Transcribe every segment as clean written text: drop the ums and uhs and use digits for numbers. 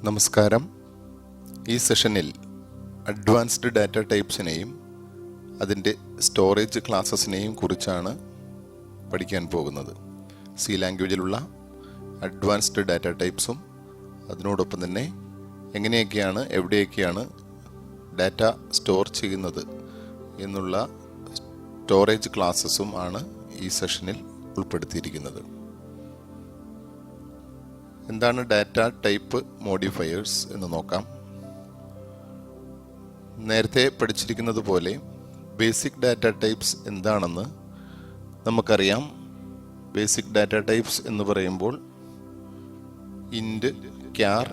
നമസ്കാരം. ഈ സെഷനിൽ അഡ്വാൻസ്ഡ് ഡാറ്റ ടൈപ്സിനെയും അതിൻ്റെ സ്റ്റോറേജ് ക്ലാസസിനെയും കുറിച്ചാണ് പഠിക്കാൻ പോകുന്നത്. സി ലാംഗ്വേജിലുള്ള അഡ്വാൻസ്ഡ് ഡാറ്റ ടൈപ്സും അതിനോടൊപ്പം തന്നെ എങ്ങനെയൊക്കെയാണ് എവിടെയൊക്കെയാണ് ഡാറ്റ സ്റ്റോർ ചെയ്യുന്നത് എന്നുള്ള സ്റ്റോറേജ് ക്ലാസസും ആണ് ഈ സെഷനിൽ ഉൾപ്പെടുത്തിയിരിക്കുന്നത്. എന്താണ് ഡാറ്റ ടൈപ്പ് മോഡിഫയേഴ്സ് എന്ന് നോക്കാം. നേരത്തെ പഠിച്ചിരിക്കുന്നത് പോലെ ബേസിക് ഡാറ്റ ടൈപ്സ് എന്താണെന്ന് നമുക്കറിയാം. ബേസിക് ഡാറ്റ ടൈപ്സ് എന്ന് പറയുമ്പോൾ int, char,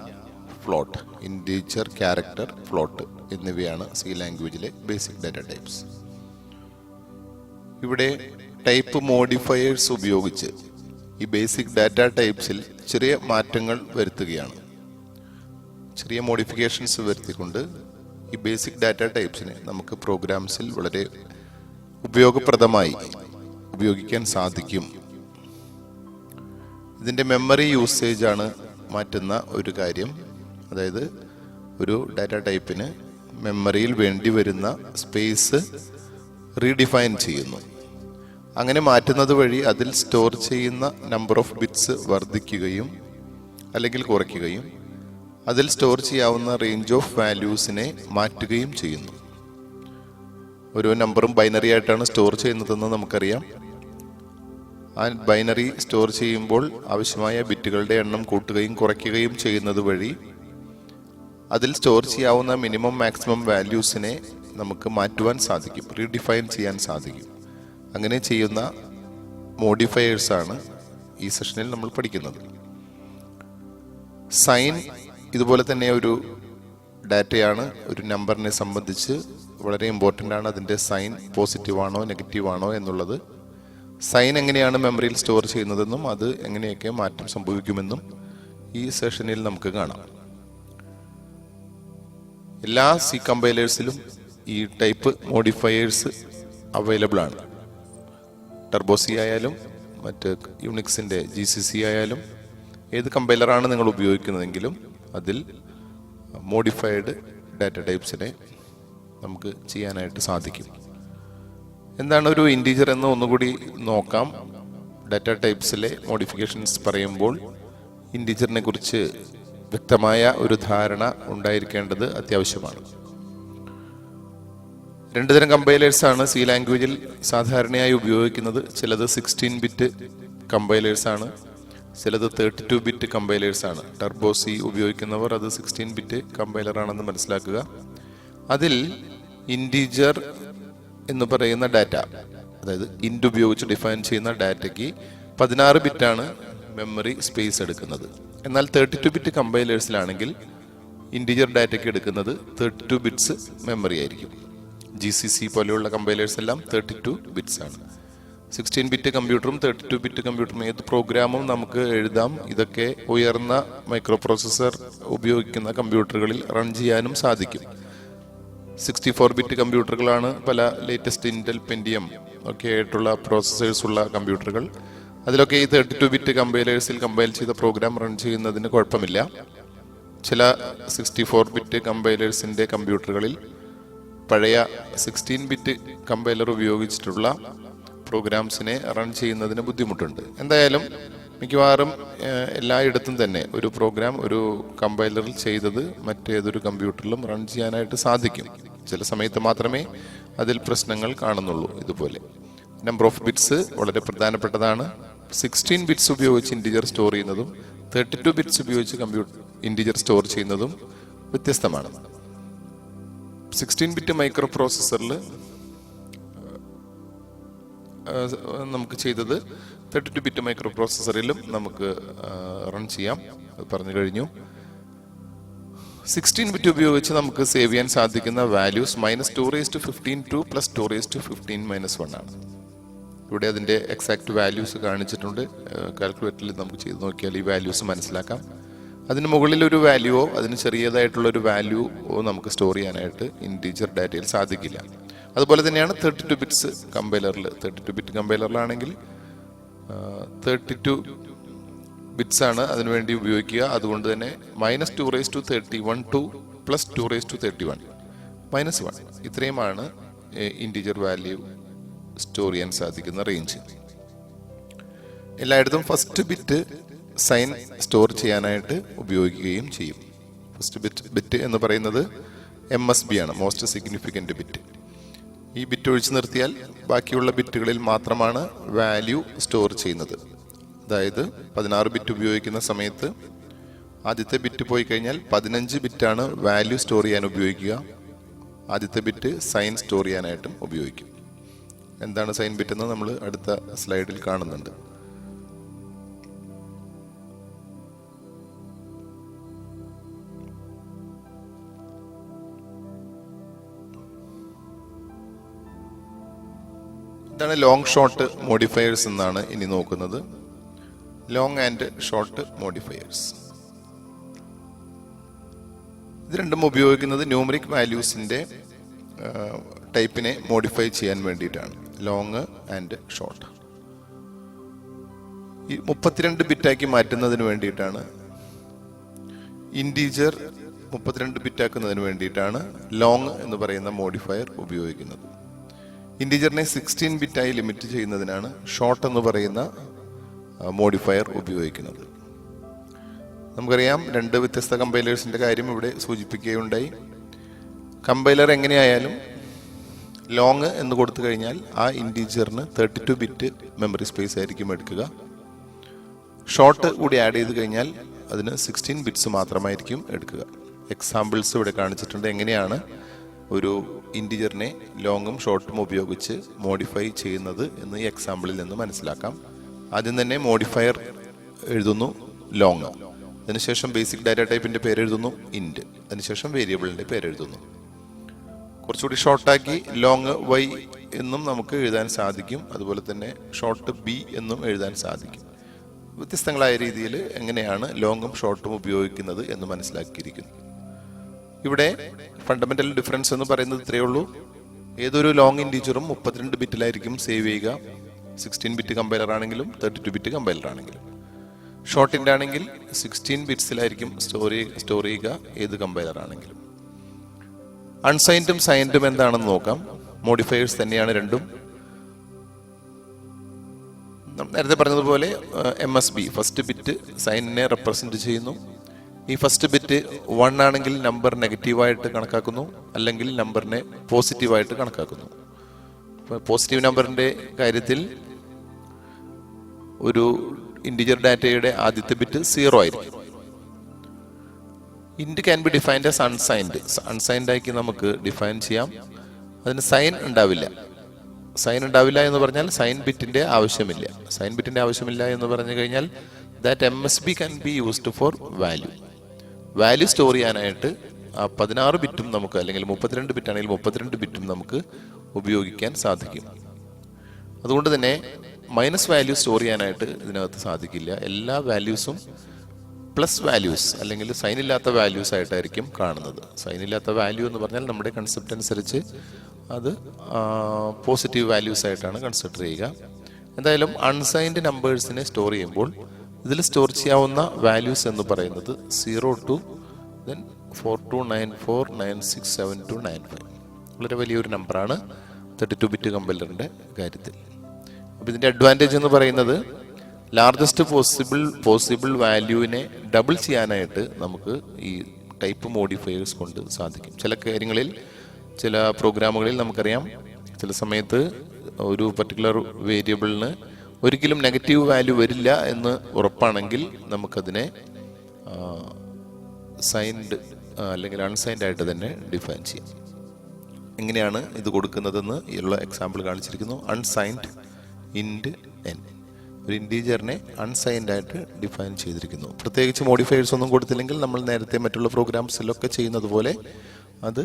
float, integer, character, float എന്നിവയാണ് സി ലാംഗ്വേജിലെ ബേസിക് ഡാറ്റ ടൈപ്സ്. ഇവിടെ ടൈപ്പ് മോഡിഫയേഴ്സ് ഉപയോഗിച്ച് ഈ ബേസിക് ഡാറ്റ ടൈപ്സിൽ ചെറിയ മാറ്റങ്ങൾ വരുത്തുകയാണ്. ചെറിയ മോഡിഫിക്കേഷൻസ് വരുത്തിക്കൊണ്ട് ഈ ബേസിക് ഡാറ്റ ടൈപ്സിനെ നമുക്ക് പ്രോഗ്രാംസിൽ വളരെ ഉപയോഗപ്രദമായി ഉപയോഗിക്കാൻ സാധിക്കും. ഇതിൻ്റെ മെമ്മറി യൂസേജ് ആണ് മാറ്റുന്ന ഒരു കാര്യം. അതായത് ഒരു ഡാറ്റ ടൈപ്പിന് മെമ്മറിയിൽ വേണ്ടി വരുന്ന സ്പേസ് റീഡിഫൈൻ ചെയ്യുന്നു. അങ്ങനെ മാറ്റുന്നത് വഴി അതിൽ സ്റ്റോർ ചെയ്യുന്ന നമ്പർ ഓഫ് ബിറ്റ്സ് വർദ്ധിക്കുകയും അല്ലെങ്കിൽ കുറയ്ക്കുകയും അതിൽ സ്റ്റോർ ചെയ്യാവുന്ന റേഞ്ച് ഓഫ് വാല്യൂസിനെ മാറ്റുകയും ചെയ്യുന്നു. ഓരോ നമ്പറും ബൈനറി ആയിട്ടാണ് സ്റ്റോർ ചെയ്യുന്നതെന്ന് നമുക്കറിയാം. ആ ബൈനറി സ്റ്റോർ ചെയ്യുമ്പോൾ ആവശ്യമായ ബിറ്റുകളുടെ എണ്ണം കൂട്ടുകയും കുറയ്ക്കുകയും ചെയ്യുന്നത് വഴി അതിൽ സ്റ്റോർ ചെയ്യാവുന്ന മിനിമം മാക്സിമം വാല്യൂസിനെ നമുക്ക് മാറ്റുവാൻ സാധിക്കും, റീഡിഫൈൻ ചെയ്യാൻ സാധിക്കും. അങ്ങനെ ചെയ്യുന്ന മോഡിഫയേഴ്സാണ് ഈ സെഷനിൽ നമ്മൾ പഠിക്കുന്നത്. സൈൻ ഇതുപോലെ തന്നെ ഒരു ഡാറ്റയാണ്. ഒരു നമ്പറിനെ സംബന്ധിച്ച് വളരെ ഇമ്പോർട്ടൻ്റ് ആണ് അതിൻ്റെ സൈൻ പോസിറ്റീവ് ആണോ നെഗറ്റീവ് ആണോ എന്നുള്ളത്. സൈൻ എങ്ങനെയാണ് മെമ്മറിയിൽ സ്റ്റോർ ചെയ്യുന്നതെന്നും അത് എങ്ങനെയൊക്കെ മാറ്റം സംഭവിക്കുമെന്നും ഈ സെഷനിൽ നമുക്ക് കാണാം. എല്ലാ സി കമ്പൈലേഴ്സിലും ഈ ടൈപ്പ് മോഡിഫയേഴ്സ് അവൈലബിൾ ആണ്. ടർബോ സി ആയാലും മറ്റ് യുണിക്സിൻ്റെ GCC ആയാലും ഏത് കമ്പൈലറാണ് നിങ്ങൾ ഉപയോഗിക്കുന്നതെങ്കിലും അതിൽ മോഡിഫൈഡ് ഡാറ്റ ടൈപ്സിനെ നമുക്ക് ചെയ്യാനായിട്ട് സാധിക്കും. എന്താണ് ഒരു ഇൻറ്റീജർ എന്ന് ഒന്നുകൂടി നോക്കാം. ഡാറ്റ ടൈപ്സിലെ മോഡിഫിക്കേഷൻസ് പറയുമ്പോൾ ഇൻറ്റീജറിനെ കുറിച്ച് വ്യക്തമായ ഒരു ധാരണ ഉണ്ടായിരിക്കേണ്ടത് അത്യാവശ്യമാണ്. രണ്ട് തരം കമ്പൈലേഴ്സാണ് സി ലാംഗ്വേജിൽ സാധാരണയായി ഉപയോഗിക്കുന്നത്. ചിലത് 16 ബിറ്റ് കമ്പൈലേഴ്സാണ്, ചിലത് 32 ബിറ്റ് കമ്പൈലേഴ്സാണ്. ടർബോ സി ഉപയോഗിക്കുന്നവർ അത് 16 ബിറ്റ് കമ്പൈലറാണെന്ന് മനസ്സിലാക്കുക. അതിൽ ഇൻറ്റീജർ എന്ന് പറയുന്ന ഡാറ്റ, അതായത് ഇൻറ്റ് ഉപയോഗിച്ച് ഡിഫൈൻ ചെയ്യുന്ന ഡാറ്റയ്ക്ക് 16 ബിറ്റാണ് മെമ്മറി സ്പേസ് എടുക്കുന്നത്. എന്നാൽ 32 ബിറ്റ് കമ്പൈലേഴ്സിലാണെങ്കിൽ ഇൻറ്റീജർ ഡാറ്റയ്ക്ക് എടുക്കുന്നത് 32 ബിറ്റ്സ് മെമ്മറി ആയിരിക്കും. GCC പോലെയുള്ള കമ്പൈലേഴ്സ് എല്ലാം 32 ബിറ്റ്സ് ആണ്. 16 ബിറ്റ് കമ്പ്യൂട്ടറും 32 ബിറ്റ് കമ്പ്യൂട്ടറും ഏത് പ്രോഗ്രാമും നമുക്ക് എഴുതാം. ഇതൊക്കെ ഉയർന്ന മൈക്രോ പ്രോസസ്സർ ഉപയോഗിക്കുന്ന കമ്പ്യൂട്ടറുകളിൽ റൺ ചെയ്യാനും സാധിക്കും. 64 ബിറ്റ് കമ്പ്യൂട്ടറുകളാണ് പല ലേറ്റസ്റ്റ് ഇൻറ്റൽ പെൻറ്റിയം ഒക്കെ ആയിട്ടുള്ള പ്രോസസ്സേഴ്സ് ഉള്ള കമ്പ്യൂട്ടറുകൾ. അതിലൊക്കെ ഈ 32 ബിറ്റ് കമ്പൈലേഴ്സിൽ കമ്പൈൽ ചെയ്ത പ്രോഗ്രാം റൺ ചെയ്യുന്നതിന് കുഴപ്പമില്ല. ചില 64 ബിറ്റ് കമ്പൈലേഴ്സിൻ്റെ കമ്പ്യൂട്ടറുകളിൽ പഴയ 16 ബിറ്റ് കമ്പൈലർ ഉപയോഗിച്ചിട്ടുള്ള പ്രോഗ്രാംസിനെ റൺ ചെയ്യുന്നതിന് ബുദ്ധിമുട്ടുണ്ട്. എന്തായാലും മിക്കവാറും എല്ലായിടത്തും തന്നെ ഒരു പ്രോഗ്രാം ഒരു കമ്പൈലറിൽ ചെയ്തത് മറ്റേതൊരു കമ്പ്യൂട്ടറിലും റൺ ചെയ്യാനായിട്ട് സാധിക്കും. ചില സമയത്ത് മാത്രമേ അതിൽ പ്രശ്നങ്ങൾ കാണുന്നുള്ളൂ. ഇതുപോലെ നമ്പർ ഓഫ് ബിറ്റ്സ് വളരെ പ്രധാനപ്പെട്ടതാണ്. 16 ബിറ്റ്സ് ഉപയോഗിച്ച് ഇൻറ്റീജർ സ്റ്റോർ ചെയ്യുന്നതും 32 ബിറ്റ്സ് ഉപയോഗിച്ച് ഇൻറ്റീജർ സ്റ്റോർ ചെയ്യുന്നതും വ്യത്യസ്തമാണ്. 16 ബിറ്റ് മൈക്രോ പ്രോസസ്സറിൽ നമുക്ക് ചെയ്തത് 32 ബിറ്റ് മൈക്രോ പ്രോസസ്സറിലും നമുക്ക് റൺ ചെയ്യാം. അത് പറഞ്ഞു കഴിഞ്ഞു. 16 ബിറ്റ് ഉപയോഗിച്ച് നമുക്ക് സേവ് ചെയ്യാൻ സാധിക്കുന്ന വാല്യൂസ് -2^15 പ്ലസ് 2^15 ആണ്. ഇവിടെ അതിൻ്റെ എക്സാക്ട് വാല്യൂസ് കാണിച്ചിട്ടുണ്ട്. കാൽക്കുലേറ്ററിൽ നമുക്ക് ചെയ്ത് നോക്കിയാൽ ഈ വാല്യൂസ് മനസ്സിലാക്കാം. അതിന് മുകളിലൊരു വാല്യൂവോ അതിന് ചെറിയതായിട്ടുള്ളൊരു വാല്യൂവോ നമുക്ക് സ്റ്റോർ ചെയ്യാനായിട്ട് ഇൻറ്റീജർ ഡാറ്റയിൽ സാധിക്കില്ല. അതുപോലെ തന്നെയാണ് 32 ബിറ്റ്സ് കമ്പൈലറിൽ. 32 ബിറ്റ് കമ്പൈലറിലാണെങ്കിൽ 32 ബിറ്റ്സ് ആണ് അതിനുവേണ്ടി ഉപയോഗിക്കുക. അതുകൊണ്ട് തന്നെ -2^31 to +2^31 -1 ഇത്രയുമാണ് ഇൻറ്റിജർ വാല്യൂ സ്റ്റോർ ചെയ്യാൻ സാധിക്കുന്ന റേഞ്ച്. എല്ലായിടത്തും ഫസ്റ്റ് ബിറ്റ് സൈൻ സ്റ്റോർ ചെയ്യാനായിട്ട് ഉപയോഗിക്കുകയും ചെയ്യും. ഫസ്റ്റ് ബിറ്റ് എന്ന് പറയുന്നത് MSB ആണ്, മോസ്റ്റ് സിഗ്നിഫിക്കൻറ്റ് ബിറ്റ്. ഈ ബിറ്റ് ഒഴിച്ചു നിർത്തിയാൽ ബാക്കിയുള്ള ബിറ്റുകളിൽ മാത്രമാണ് വാല്യൂ സ്റ്റോർ ചെയ്യുന്നത്. അതായത് 16 ബിറ്റ് ഉപയോഗിക്കുന്ന സമയത്ത് ആദ്യത്തെ ബിറ്റ് പോയി കഴിഞ്ഞാൽ 15 ബിറ്റാണ് വാല്യൂ സ്റ്റോർ ചെയ്യാൻ ഉപയോഗിക്കുക. ആദ്യത്തെ ബിറ്റ് സൈൻ സ്റ്റോർ ചെയ്യാനായിട്ടും ഉപയോഗിക്കും. എന്താണ് സൈൻ ബിറ്റ് എന്ന് നമ്മൾ അടുത്ത സ്ലൈഡിൽ കാണുന്നുണ്ട്. ഇതാണ് ലോങ് ഷോർട്ട് മോഡിഫയേഴ്സ് എന്നാണ് ഇനി നോക്കുന്നത്. ലോങ് ആൻഡ് ഷോർട്ട് മോഡിഫയേഴ്സ് ഇത് രണ്ടും ഉപയോഗിക്കുന്നത് ന്യൂമറിക് വാല്യൂസിന്റെ ടൈപ്പിനെ മോഡിഫൈ ചെയ്യാൻ വേണ്ടിയിട്ടാണ്. ലോങ് ആൻഡ് ഷോർട്ട് ഈ 32 ബിറ്റാക്കി മാറ്റുന്നതിന് വേണ്ടിയിട്ടാണ്. ഇൻറ്റീജർ 32 ബിറ്റാക്കുന്നതിന് വേണ്ടിയിട്ടാണ് ലോങ് എന്ന് പറയുന്ന മോഡിഫയർ ഉപയോഗിക്കുന്നത്. ഇൻറ്റീജറിനെ 16 ബിറ്റായി ലിമിറ്റ് ചെയ്യുന്നതിനാണ് ഷോർട്ട് എന്ന് പറയുന്ന മോഡിഫയർ ഉപയോഗിക്കുന്നത്. നമുക്കറിയാം 2 വ്യത്യസ്ത കമ്പൈലേഴ്സിന്റെ കാര്യം ഇവിടെ സൂചിപ്പിക്കുകയുണ്ടായി. കമ്പൈലർ എങ്ങനെയായാലും ലോങ് എന്ന് കൊടുത്തു കഴിഞ്ഞാൽ ആ ഇൻറ്റീജറിന് 32 ബിറ്റ് മെമ്മറി സ്പേസ് ആയിരിക്കും എടുക്കുക. ഷോർട്ട് കൂടി ആഡ് ചെയ്ത് കഴിഞ്ഞാൽ അതിന് 16 ബിറ്റ്സ് മാത്രമായിരിക്കും എടുക്കുക. എക്സാമ്പിൾസ് ഇവിടെ കാണിച്ചിട്ടുണ്ട് എങ്ങനെയാണ് ഒരു ഇൻറ്റീജറിനെ ലോങ്ങും ഷോർട്ടും ഉപയോഗിച്ച് മോഡിഫൈ ചെയ്യുന്നത് എന്ന് ഈ എക്സാമ്പിളിൽ നിന്ന് മനസ്സിലാക്കാം. ആദ്യം തന്നെ മോഡിഫയർ എഴുതുന്നു ലോങ്, അതിനുശേഷം ബേസിക് ഡാറ്റ ടൈപ്പിന്റെ പേര് എഴുതുന്നു ഇൻറ്റ്, അതിനുശേഷം വേരിയബിളിന്റെ പേര് എഴുതുന്നു. കുറച്ചുകൂടി ഷോർട്ടാക്കി ലോങ് വൈ എന്നും നമുക്ക് എഴുതാൻ സാധിക്കും. അതുപോലെ തന്നെ ഷോർട്ട് ബി എന്നും എഴുതാൻ സാധിക്കും. വ്യത്യസ്തങ്ങളായ രീതിയിൽ എങ്ങനെയാണ് ലോങ്ങും ഷോർട്ടും ഉപയോഗിക്കുന്നത് എന്ന് മനസ്സിലാക്കിയിരിക്കുന്നു. ഇവിടെ ഫണ്ടമെന്റൽ ഡിഫറൻസ് എന്ന് പറയുന്നത് ഇത്രയേ ഉള്ളൂ. ഏതൊരു ലോങ് ഇൻറ്റീജറും 32 ബിറ്റിലായിരിക്കും സേവ് ചെയ്യുക. 16 ബിറ്റ് കമ്പൈലർ ആണെങ്കിലും 32 ബിറ്റ് കമ്പൈലർ ആണെങ്കിലും. ഷോർട്ടിൻ്റെ ആണെങ്കിൽ 16 ബിറ്റ്സിലായിരിക്കും സ്റ്റോർ ചെയ്യുക ഏത് കമ്പൈലർ ആണെങ്കിലും. അൺസൈൻഡും സൈൻഡും എന്താണെന്ന് നോക്കാം. മോഡിഫയേഴ്സ് തന്നെയാണ് രണ്ടും. നേരത്തെ പറഞ്ഞതുപോലെ MSB ഫസ്റ്റ് ബിറ്റ് സൈനിനെ റെപ്രസെന്റ് ചെയ്യുന്നു. ഈ ഫസ്റ്റ് ബിറ്റ് 1 ആണെങ്കിൽ നമ്പർ നെഗറ്റീവായിട്ട് കണക്കാക്കുന്നു, അല്ലെങ്കിൽ നമ്പറിനെ പോസിറ്റീവായിട്ട് കണക്കാക്കുന്നു. പോസിറ്റീവ് നമ്പറിന്റെ കാര്യത്തിൽ ഒരു ഇൻറ്റിജർ ഡാറ്റയുടെ ആദ്യത്തെ ബിറ്റ് 0 ആയിരിക്കും. Int can be defined as unsigned. Unsigned ആക്കി നമുക്ക് ഡിഫൈൻ ചെയ്യാം. അതിന് സൈൻ ഉണ്ടാവില്ല. സൈൻ ഉണ്ടാവില്ല എന്ന് പറഞ്ഞാൽ സൈൻ ബിറ്റിന്റെ ആവശ്യമില്ല. സൈൻ ബിറ്റിന്റെ ആവശ്യമില്ല എന്ന് പറഞ്ഞു കഴിഞ്ഞാൽ that MSB can be used for value. Value store ചെയ്യാനായിട്ട് 16 ബിറ്റും നമുക്ക്, അല്ലെങ്കിൽ 32 ബിറ്റ് ആണെങ്കിൽ 32 ബിറ്റും നമുക്ക് ഉപയോഗിക്കാൻ സാധിക്കും. അതുകൊണ്ട് തന്നെ മൈനസ് വാല്യൂ സ്റ്റോർ ചെയ്യാനായിട്ട് ഇതിനകത്ത് സാധിക്കില്ല. എല്ലാ വാല്യൂസും പ്ലസ് വാല്യൂസ് അല്ലെങ്കിൽ സൈൻ ഇല്ലാത്ത വാല്യൂസ് ആയിട്ടായിരിക്കും കാണുന്നത്. സൈൻ ഇല്ലാത്ത വാല്യൂ എന്ന് പറഞ്ഞാൽ നമ്മുടെ കൺസെപ്റ്റ് അനുസരിച്ച് അത് പോസിറ്റീവ് വാല്യൂസ് ആയിട്ടാണ് കൺസിഡർ ചെയ്യുക. എന്തായാലും അൺസൈൻഡ് നമ്പേഴ്സിനെ സ്റ്റോർ ചെയ്യുമ്പോൾ ഇതിൽ സ്റ്റോർ ചെയ്യാവുന്ന വാല്യൂസ് എന്ന് പറയുന്നത് 0 to 4294967295. വളരെ വലിയൊരു നമ്പറാണ് 32 ബിറ്റ് കമ്പൈലറിന്റെ കാര്യത്തിൽ. അപ്പോൾ ഇതിന്റെ അഡ്വാൻറ്റേജ് എന്ന് പറയുന്നത് ലാർജസ്റ്റ് പോസിബിൾ വാല്യൂവിനെ ഡബിൾ ചെയ്യാനായിട്ട് നമുക്ക് ഈ ടൈപ്പ് മോഡിഫയേഴ്സ് കൊണ്ട് സാധിക്കും. ചില കാര്യങ്ങളിൽ, ചില പ്രോഗ്രാമുകളിൽ നമുക്കറിയാം ചില സമയത്ത് ഒരു പർട്ടിക്കുലർ വേരിയബിളിന് ഒരിക്കലും നെഗറ്റീവ് വാല്യൂ വരില്ല എന്ന് ഉറപ്പാണെങ്കിൽ നമുക്കതിനെ സൈൻഡ് അല്ലെങ്കിൽ അൺസൈൻഡ് ആയിട്ട് തന്നെ ഡിഫൈൻ ചെയ്യാം. എങ്ങനെയാണ് ഇത് കൊടുക്കുന്നതെന്ന് ഉള്ള എക്സാമ്പിൾ കാണിച്ചിരിക്കുന്നു. അൺസൈൻഡ് ഇൻറ്റ് n, ഒരു ഇൻറ്റീജറിനെ അൺസൈൻഡ് ആയിട്ട് ഡിഫൈൻ ചെയ്തിരിക്കുന്നു. പ്രത്യേകിച്ച് മോഡിഫയേഴ്സ് ഒന്നും കൊടുത്തില്ലെങ്കിൽ നമ്മൾ നേരത്തെ മറ്റുള്ള പ്രോഗ്രാംസിലൊക്കെ ചെയ്യുന്നത് പോലെ അത്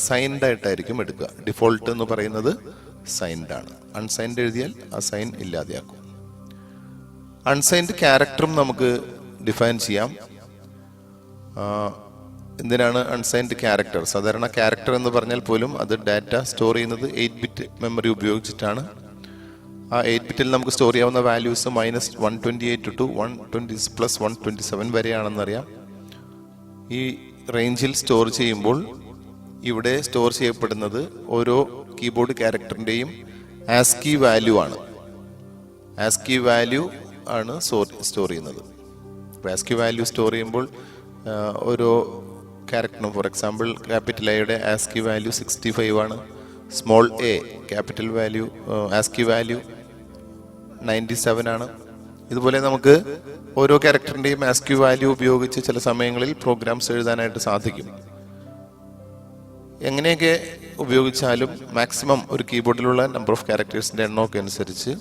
സൈൻഡ് ആയിട്ടായിരിക്കും എടുക്കുക. ഡിഫോൾട്ട് എന്ന് പറയുന്നത് സൈൻഡ് ആണ്. അൺസൈൻഡ് എഴുതിയാൽ ആ സൈൻ ഇല്ലാതെയാക്കും. അൺസൈൻഡ് ക്യാരക്ടറും നമുക്ക് ഡിഫൈൻ ചെയ്യാം. എന്തിനാണ് അൺസൈൻഡ് ക്യാരക്ടർ? സാധാരണ ക്യാരക്ടർ എന്ന് പറഞ്ഞാൽ പോലും അത് ഡാറ്റ സ്റ്റോർ ചെയ്യുന്നത് 8 ബിറ്റ് മെമ്മറി ഉപയോഗിച്ചിട്ടാണ്. ആ 8 ബിറ്റിൽ നമുക്ക് സ്റ്റോർ ചെയ്യാവുന്ന വാല്യൂസ് -128 ടു 120 പ്ലസ് 127 വരെയാണെന്നറിയാം. ഈ റേഞ്ചിൽ സ്റ്റോർ ചെയ്യുമ്പോൾ ഇവിടെ സ്റ്റോർ ചെയ്യപ്പെടുന്നത് ഓരോ കീബോർഡ് ക്യാരക്ടറിൻ്റെയും ആസ്കി വാല്യൂ ആണ്. ആസ്കി വാല്യൂ ആണ് സ്റ്റോർ ചെയ്യുന്നത്. ആസ്കി വാല്യൂ സ്റ്റോർ ചെയ്യുമ്പോൾ ഓരോ ക്യാരക്ടറിനും, ഫോർ എക്സാമ്പിൾ ക്യാപിറ്റൽ എയുടെ ആസ്കി വാല്യൂ 65 ആണ്. Small A capital value ASCII value 97 ആണ്. ഇതുപോലെ നമുക്ക് ഓരോ ക്യാരക്ടറിൻ്റെയും ആസ്കി വാല്യൂ ഉപയോഗിച്ച് ചില സമയങ്ങളിൽ പ്രോഗ്രാംസ് എഴുതാനായിട്ട് സാധിക്കും. എങ്ങനെയൊക്കെ ഉപയോഗിച്ചാലും മാക്സിമം ഒരു കീബോർഡിലുള്ള നമ്പർ ഓഫ് ക്യാരക്ടേഴ്സിൻ്റെ എണ്ണമൊക്കെ അനുസരിച്ച്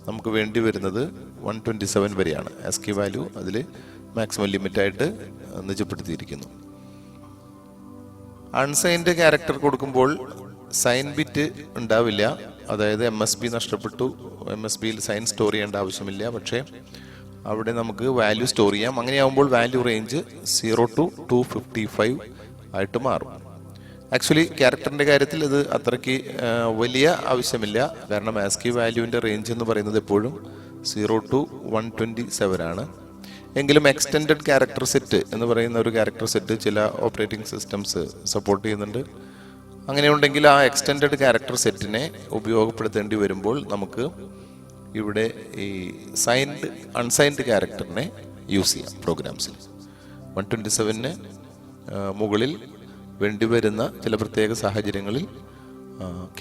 നമുക്ക് വേണ്ടി വരുന്നത് 127 വരെയാണ്. ആസ്കി വാല്യൂ അതിൽ മാക്സിമം ലിമിറ്റായിട്ട് നിജപ്പെടുത്തിയിരിക്കുന്നു. അൺസൈൻഡ് ക്യാരക്ടർ കൊടുക്കുമ്പോൾ സൈൻ ബിറ്റ് ഉണ്ടാവില്ല. അതായത് MSB നഷ്ടപ്പെട്ടു, MSBയിൽ സൈൻ സ്റ്റോർ ചെയ്യേണ്ട ആവശ്യമില്ല. പക്ഷേ അവിടെ നമുക്ക് വാല്യൂ സ്റ്റോർ ചെയ്യാം. അങ്ങനെയാകുമ്പോൾ വാല്യൂ റേഞ്ച് 0 to 255 ആയിട്ട് മാറും. ആക്ച്വലി ക്യാരക്ടറിൻ്റെ കാര്യത്തിൽ ഇത് അത്രയ്ക്ക് വലിയ ആവശ്യമില്ല. കാരണം ആസ്കി വാല്യൂവിൻ്റെ റേഞ്ച് എന്ന് പറയുന്നത് എപ്പോഴും 0 to 127 ആണ്. എങ്കിലും എക്സ്റ്റെൻഡഡ് ക്യാരക്ടർ സെറ്റ് എന്ന് പറയുന്ന ഒരു ക്യാരക്ടർ സെറ്റ് ചില ഓപ്പറേറ്റിംഗ് സിസ്റ്റംസ് സപ്പോർട്ട് ചെയ്യുന്നുണ്ട്. അങ്ങനെയുണ്ടെങ്കിൽ ആ എക്സ്റ്റെൻഡഡ് ക്യാരക്ടർ സെറ്റിനെ ഉപയോഗപ്പെടുത്തേണ്ടി വരുമ്പോൾ നമുക്ക് ഇവിടെ ഈ സൈൻഡ് അൺസൈൻഡ് ക്യാരക്ടറിനെ യൂസ് ചെയ്യാം പ്രോഗ്രാംസിൽ. 127ന് മുകളിൽ വേണ്ടിവരുന്ന ചില പ്രത്യേക സാഹചര്യങ്ങളിൽ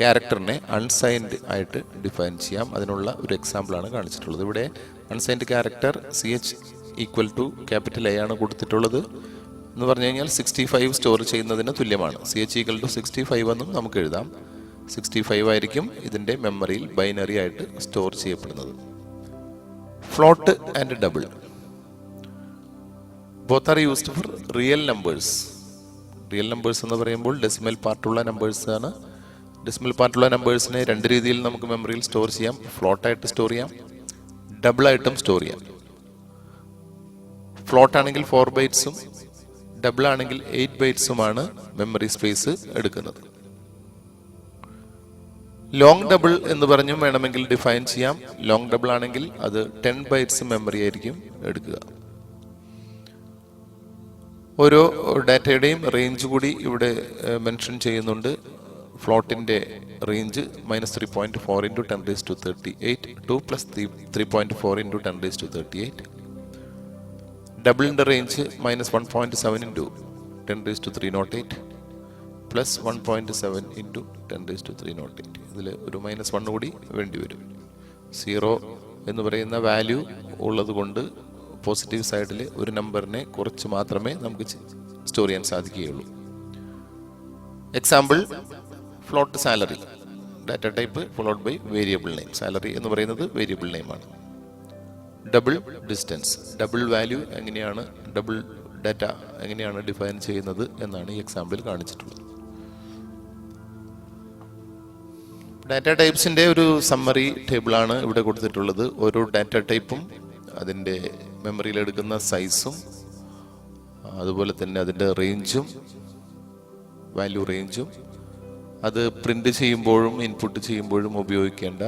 ക്യാരക്ടറിനെ അൺസൈൻഡ് ആയിട്ട് ഡിഫൈൻ ചെയ്യാം. അതിനുള്ള ഒരു എക്സാമ്പിളാണ് കാണിച്ചിട്ടുള്ളത്. ഇവിടെ unsigned character CH equal to capital A ആണ് കൊടുത്തിട്ടുള്ളത്. എന്ന് പറഞ്ഞു കഴിഞ്ഞാൽ 65 സ്റ്റോർ ചെയ്യുന്നതിന് തുല്യമാണ്. CH ഈക്വൽ ടു 65 എന്നും നമുക്ക് എഴുതാം. 65 ആയിരിക്കും ഇതിൻ്റെ മെമ്മറിയിൽ ബൈനറി ആയിട്ട് സ്റ്റോർ ചെയ്യപ്പെടുന്നത്. Float and double both are used for real numbers. Real numbers എന്ന് പറയുമ്പോൾ ഡെസിമൽ പാർട്ടുള്ള നമ്പേഴ്സ് ആണ്. ഡെസിമൽ പാർട്ടുള്ള നമ്പേഴ്സിനെ രണ്ട് രീതിയിൽ നമുക്ക് മെമ്മറിയിൽ സ്റ്റോർ ചെയ്യാം. ഫ്ലോട്ടായിട്ട് സ്റ്റോർ ചെയ്യാം, ഡബിളായിട്ടും സ്റ്റോർ ചെയ്യാം. ഫ്ലോട്ട് ആണെങ്കിൽ 4 ബൈറ്റ്സും ഡബിൾ ആണെങ്കിൽ 8 ബൈറ്റ്സുമാണ് മെമ്മറി സ്പേസ് എടുക്കുന്നത്. ലോങ് ഡബിൾ എന്ന് പറഞ്ഞും വേണമെങ്കിൽ ഡിഫൈൻ ചെയ്യാം. ലോങ് ഡബിൾ ആണെങ്കിൽ അത് 10 ബൈറ്റ്സ് മെമ്മറി ആയിരിക്കും എടുക്കുക. ഓരോ ഡാറ്റയുടെയും റേഞ്ച് കൂടി ഇവിടെ മെൻഷൻ ചെയ്യുന്നുണ്ട്. ഫ്ലോട്ടിൻ്റെ റേഞ്ച് -3.4 into 10⁻38 2 + 3.4 into 10⁻38. ഡബിളിൻ്റെ റേഞ്ച് -1.7 into 10⁻308 പ്ലസ് 1.7 into 10⁻308. ഇതിൽ ഒരു -1 കൂടി വേണ്ടി വരും. 0 എന്ന് പറയുന്ന വാല്യൂ ഉള്ളത് കൊണ്ട് പോസിറ്റീവ് സൈഡിൽ ഒരു നമ്പറിനെ കുറച്ച് മാത്രമേ നമുക്ക് സ്റ്റോർ ചെയ്യാൻ സാധിക്കുകയുള്ളൂ. Example float salary. Data type followed by variable name. Salary എന്ന് പറയുന്നത് വേരിയബിൾ നെയിമാണ്. ഡബിൾ ഡിസ്റ്റൻസ്, ഡബിൾ വാല്യൂ എങ്ങനെയാണ്, ഡബിൾ ഡാറ്റ എങ്ങനെയാണ് ഡിഫൈൻ ചെയ്യുന്നത് എന്നാണ് ഈ എക്സാമ്പിൾ കാണിച്ചിട്ടുള്ളത്. ഡാറ്റ ടൈപ്സിൻ്റെ ഒരു സമ്മറി ടേബിളാണ് ഇവിടെ കൊടുത്തിട്ടുള്ളത്. ഓരോ ഡാറ്റ ടൈപ്പും അതിൻ്റെ മെമ്മറിയിൽ എടുക്കുന്ന സൈസും അതുപോലെ തന്നെ അതിൻ്റെ റേഞ്ചും വാല്യൂ റേഞ്ചും അത് പ്രിൻ്റ് ചെയ്യുമ്പോഴും ഇൻപുട്ട് ചെയ്യുമ്പോഴും ഉപയോഗിക്കേണ്ട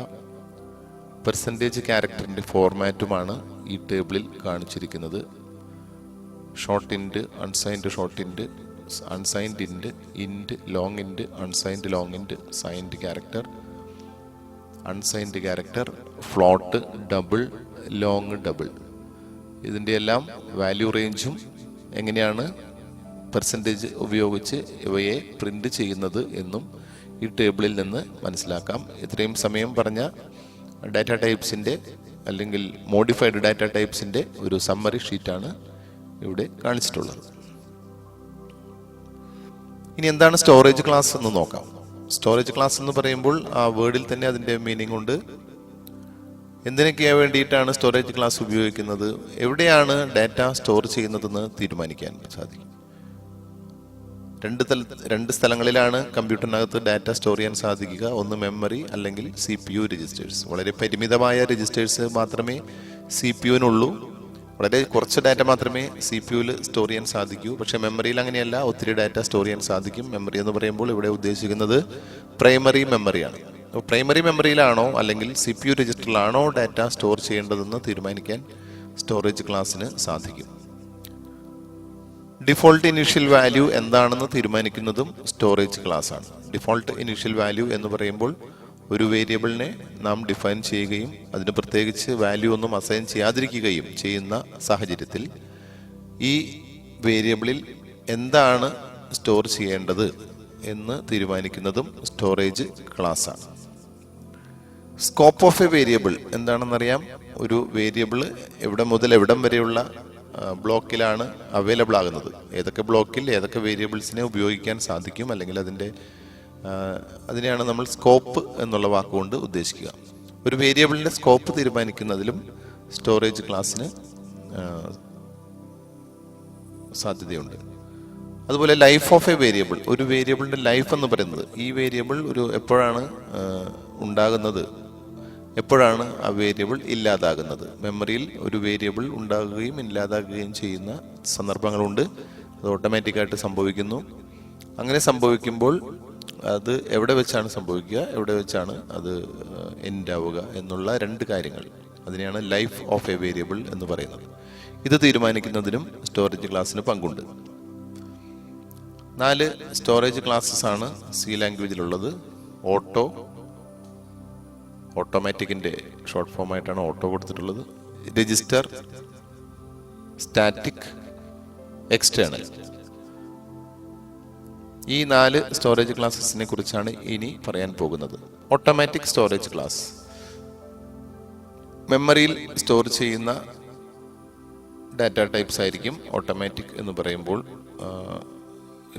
പെർസെൻറ്റേജ് ക്യാരക്ടറിൻ്റെ ഫോർമാറ്റുമാണ് ഈ ടേബിളിൽ കാണിച്ചിരിക്കുന്നത്. Short int, unsigned short int, unsigned int, int, long int, unsigned long int, signed character, unsigned character, float, double, long double. ഇതിൻ്റെ എല്ലാം വാല്യൂ റേഞ്ചും എങ്ങനെയാണ് പെർസെൻറ്റേജ് ഉപയോഗിച്ച് ഇവയെ പ്രിൻ്റ് ചെയ്യുന്നത് എന്നും ഈ ടേബിളിൽ നിന്ന് മനസ്സിലാക്കാം. ഇത്രയും സമയം പറഞ്ഞ ഡാറ്റ ടൈപ്സിൻ്റെ അല്ലെങ്കിൽ മോഡിഫൈഡ് ഡാറ്റ ടൈപ്സിൻ്റെ ഒരു സമ്മറി ഷീറ്റാണ് ഇവിടെ കാണിച്ചിട്ടുള്ളത്. ഇനി എന്താണ് സ്റ്റോറേജ് ക്ലാസ് എന്ന് നോക്കാം. സ്റ്റോറേജ് ക്ലാസ് എന്ന് പറയുമ്പോൾ ആ വേർഡിൽ തന്നെ അതിൻ്റെ മീനിങ് ഉണ്ട്. എന്തിനൊക്കെയാണ് വേണ്ടിയിട്ടാണ് സ്റ്റോറേജ് ക്ലാസ് ഉപയോഗിക്കുന്നത്, എവിടെയാണ് ഡാറ്റ സ്റ്റോർ ചെയ്യുന്നതെന്ന് തീരുമാനിക്കാൻ സാധിക്കും. രണ്ട് സ്ഥലങ്ങളിലാണ് കമ്പ്യൂട്ടറിനകത്ത് ഡാറ്റ സ്റ്റോർ ചെയ്യാൻ സാധിക്കുക. ഒന്ന് മെമ്മറി അല്ലെങ്കിൽ CPU രജിസ്റ്റേഴ്സ്. വളരെ പരിമിതമായ രജിസ്റ്റേഴ്സ് മാത്രമേ CPUവിനുള്ളൂ. വളരെ കുറച്ച് ഡാറ്റ മാത്രമേ CPUവിൽ സ്റ്റോർ ചെയ്യാൻ സാധിക്കൂ. പക്ഷേ മെമ്മറിയിൽ അങ്ങനെയല്ല, ഒത്തിരി ഡാറ്റ സ്റ്റോർ ചെയ്യാൻ സാധിക്കും. മെമ്മറി എന്ന് പറയുമ്പോൾ ഇവിടെ ഉദ്ദേശിക്കുന്നത് പ്രൈമറി മെമ്മറിയാണ്. പ്രൈമറി മെമ്മറിയിലാണോ അല്ലെങ്കിൽ CPU രജിസ്റ്ററിലാണോ ഡാറ്റ സ്റ്റോർ ചെയ്യേണ്ടതെന്ന് തീരുമാനിക്കാൻ സ്റ്റോറേജ് ക്ലാസ്സിന് സാധിക്കും. ഡിഫോൾട്ട് ഇനീഷ്യൽ വാല്യൂ എന്താണെന്ന് തീരുമാനിക്കുന്നതും സ്റ്റോറേജ് ക്ലാസ് ആണ്. ഡിഫോൾട്ട് ഇനീഷ്യൽ വാല്യൂ എന്ന് പറയുമ്പോൾ ഒരു വേരിയബിളിനെ നാം ഡിഫൈൻ ചെയ്യുകയും അതിന് പ്രത്യേകിച്ച് വാല്യൂ ഒന്നും അസൈൻ ചെയ്യാതിരിക്കുകയും ചെയ്യുന്ന സാഹചര്യത്തിൽ ഈ വേരിയബിളിൽ എന്താണ് സ്റ്റോർ ചെയ്യേണ്ടത് എന്ന് തീരുമാനിക്കുന്നതും സ്റ്റോറേജ് ക്ലാസ് ആണ്. സ്കോപ്പ് ഓഫ് എ വേരിയബിൾ എന്താണെന്നറിയാം. ഒരു വേരിയബിൾ എവിടെ മുതൽ എവിടം വരെയുള്ള ബ്ലോക്കിലാണ് അവൈലബിൾ ആകുന്നത്, ഏതൊക്കെ ബ്ലോക്കിൽ ഏതൊക്കെ വേരിയബിൾസിനെ ഉപയോഗിക്കാൻ സാധിക്കും, അല്ലെങ്കിൽ അതിനെയാണ് നമ്മൾ സ്കോപ്പ് എന്നുള്ള വാക്കുകൊണ്ട് ഉദ്ദേശിക്കുക. ഒരു വേരിയബിളിൻ്റെ സ്കോപ്പ് തീരുമാനിക്കുന്നതിലും സ്റ്റോറേജ് ക്ലാസ്സിന് സാധ്യതയുണ്ട്. അതുപോലെ ലൈഫ് ഓഫ് എ വേരിയബിൾ, ഒരു വേരിയബിളിൻ്റെ ലൈഫ് എന്ന് പറയുന്നത് ഈ വേരിയബിൾ എപ്പോഴാണ് ഉണ്ടാകുന്നത്, എപ്പോഴാണ് ആ വേരിയബിൾ ഇല്ലാതാകുന്നത്. മെമ്മറിയിൽ ഒരു വേരിയബിൾ ഉണ്ടാകുകയും ഇല്ലാതാകുകയും ചെയ്യുന്ന സന്ദർഭങ്ങളുണ്ട്. അത് ഓട്ടോമാറ്റിക്കായിട്ട് സംഭവിക്കുന്നു. അങ്ങനെ സംഭവിക്കുമ്പോൾ അത് എവിടെ വെച്ചാണ് സംഭവിക്കുക, എവിടെ വെച്ചാണ് അത് എൻഡ് ആവുക എന്നുള്ള രണ്ട് കാര്യങ്ങൾ, അതിനെയാണ് ലൈഫ് ഓഫ് എ വേരിയബിൾ എന്ന് പറയുന്നത്. ഇത് തീരുമാനിക്കുന്നതിനും സ്റ്റോറേജ് ക്ലാസ്സിന് പങ്കുണ്ട്. 4 സ്റ്റോറേജ് ക്ലാസ്സസ് ആണ് സി ലാംഗ്വേജിലുള്ളത്. ഓട്ടോമാറ്റിക്കിൻ്റെ ഷോർട്ട് ഫോമായിട്ടാണ് ഓട്ടോ കൊടുത്തിട്ടുള്ളത്. Register, static, external. ഈ 4 സ്റ്റോറേജ് ക്ലാസ്സസിനെ കുറിച്ചാണ് ഇനി പറയാൻ പോകുന്നത്. ഓട്ടോമാറ്റിക് സ്റ്റോറേജ് ക്ലാസ് മെമ്മറിയിൽ സ്റ്റോർ ചെയ്യുന്ന ഡാറ്റ ടൈപ്സ് ആയിരിക്കും ഓട്ടോമാറ്റിക് എന്ന് പറയുമ്പോൾ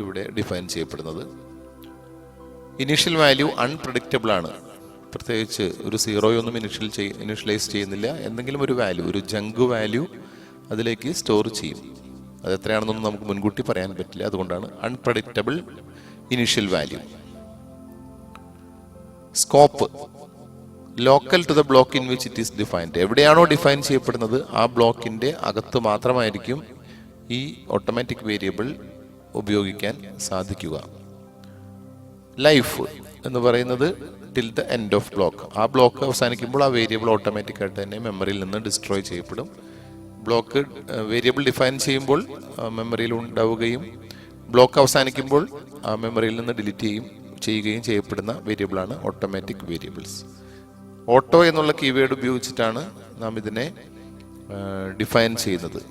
ഇവിടെ ഡിഫൈൻ ചെയ്യപ്പെടുന്നത്. ഇനീഷ്യൽ വാല്യൂ അൺപ്രഡിക്റ്റബിൾ ആണ്. പ്രത്യേകിച്ച് ഒരു സീറോയൊന്നും ഇനീഷ്യലൈസ് ചെയ്യുന്നില്ല. എന്തെങ്കിലും ഒരു വാല്യൂ, ഒരു ജങ്ക് വാല്യൂ അതിലേക്ക് സ്റ്റോർ ചെയ്യും. അത് എത്രയാണെന്നൊന്നും നമുക്ക് മുൻകൂട്ടി പറയാൻ പറ്റില്ല. അതുകൊണ്ടാണ് unpredictable initial value. Scope local to the block in which it is defined. എവിടെയാണോ ഡിഫൈൻ ചെയ്യപ്പെടുന്നത് ആ ബ്ലോക്കിന്റെ അകത്ത് മാത്രമായിരിക്കും ഈ ഓട്ടോമാറ്റിക് വേരിയബിൾ ഉപയോഗിക്കാൻ സാധിക്കുക. ലൈഫ് എന്ന് പറയുന്നത് till the end of block. ആ ബ്ലോക്ക് അവസാനിക്കുമ്പോൾ ആ വേരിയബിൾ ഓട്ടോമാറ്റിക്കായിട്ട് തന്നെ മെമ്മറിയിൽ നിന്ന് ഡിസ്ട്രോയ് ചെയ്യപ്പെടും. ബ്ലോക്ക് വേരിയബിൾ ഡിഫൈൻ ചെയ്യുമ്പോൾ മെമ്മറിയിൽ ഉണ്ടാവുകയും ബ്ലോക്ക് അവസാനിക്കുമ്പോൾ ആ മെമ്മറിയിൽ നിന്ന് ഡിലീറ്റ് ചെയ്യുകയും ചെയ്യപ്പെടുന്ന വേരിയബിളാണ് ഓട്ടോമാറ്റിക് വേരിയബിൾസ്. ഓട്ടോ എന്നുള്ള കീവേഡ് ഉപയോഗിച്ചിട്ടാണ് നാം ഇതിനെ ഡിഫൈൻ ചെയ്യുന്നത്.